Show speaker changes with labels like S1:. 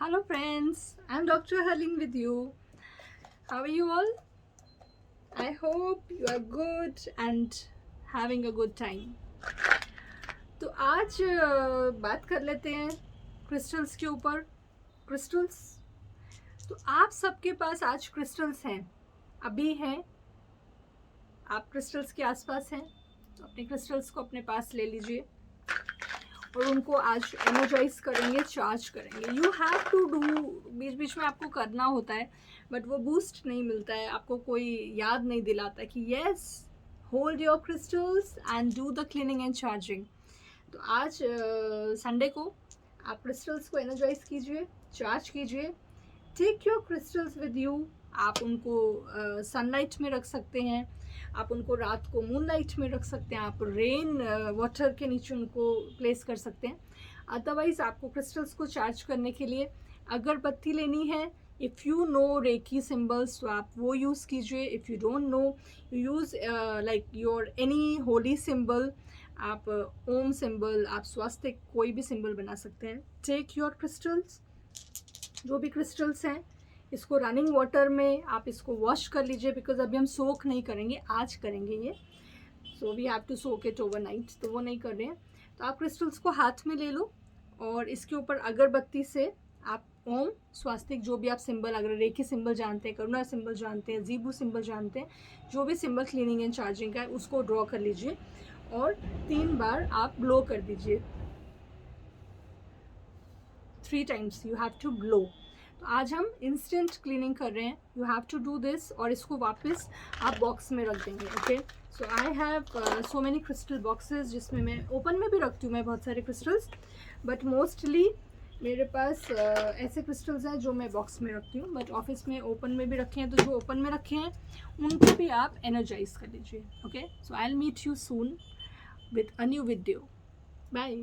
S1: Hello friends, I'm Dr. Haling with you. How are you all? I hope you are good and having a good time. तो आज बात कर लेते हैं crystals के ऊपर। क्रिस्टल्स, तो आप सबके पास आज क्रिस्टल्स हैं, अभी हैं, आप क्रिस्टल्स के आसपास हैं, तो अपने क्रिस्टल्स को अपने पास ले लीजिए और उनको आज एनर्जाइज करेंगे, चार्ज करेंगे। यू हैव टू डू, बीच बीच में आपको करना होता है, बट वो बूस्ट नहीं मिलता है, आपको कोई याद नहीं दिलाता कि yes, hold your crystals and do the cleaning and charging. तो आज संडे को आप क्रिस्टल्स को एनर्जाइज कीजिए, चार्ज कीजिए। Take your crystals with you. आप उनको सनलाइट में रख सकते हैं, आप उनको रात को मूनलाइट में रख सकते हैं, आप रेन वाटर के नीचे उनको प्लेस कर सकते हैं। अदरवाइज़ आपको क्रिस्टल्स को चार्ज करने के लिए अगरबत्ती लेनी है। If you know reiki symbols तो आप वो यूज़ कीजिए। If you don't know, you use like your any holy symbol. आप ओम सिंबल, आप स्वास्तिक, कोई भी सिंबल बना सकते हैं। टेक योर क्रिस्टल्स, जो भी क्रिस्टल्स हैं, इसको रनिंग वाटर में आप इसको वॉश कर लीजिए, बिकॉज अभी हम सोक नहीं करेंगे, आज करेंगे ये। So we have to soak it overnight, तो वो नहीं कर रहे हैं। तो आप क्रिस्टल्स को हाथ में ले लो और इसके ऊपर अगरबत्ती से आप ओम, स्वास्तिक, जो भी आप सिंबल, अगर रेकी सिंबल जानते हैं, करुणा सिंबल जानते हैं, जीबू सिंबल जानते हैं, जो भी सिंबल क्लीनिंग एंड चार्जिंग का है, उसको ड्रॉ कर लीजिए और 3 बार आप ब्लो कर दीजिए। 3 times you have to blow. तो आज हम इंस्टेंट क्लीनिंग कर रहे हैं, you have to do this, और इसको वापस आप बॉक्स में रख देंगे। Okay, so I have so many crystal boxes, जिसमें मैं ओपन में भी रखती हूँ मैं बहुत सारे क्रिस्टल्स, बट मोस्टली मेरे पास ऐसे क्रिस्टल्स हैं जो मैं बॉक्स में रखती हूँ, बट ऑफिस में ओपन में भी रखे हैं, तो जो ओपन में रखे हैं उनको भी आप एनर्जाइज कर लीजिए। Okay, so I will meet you soon with a new video. Bye.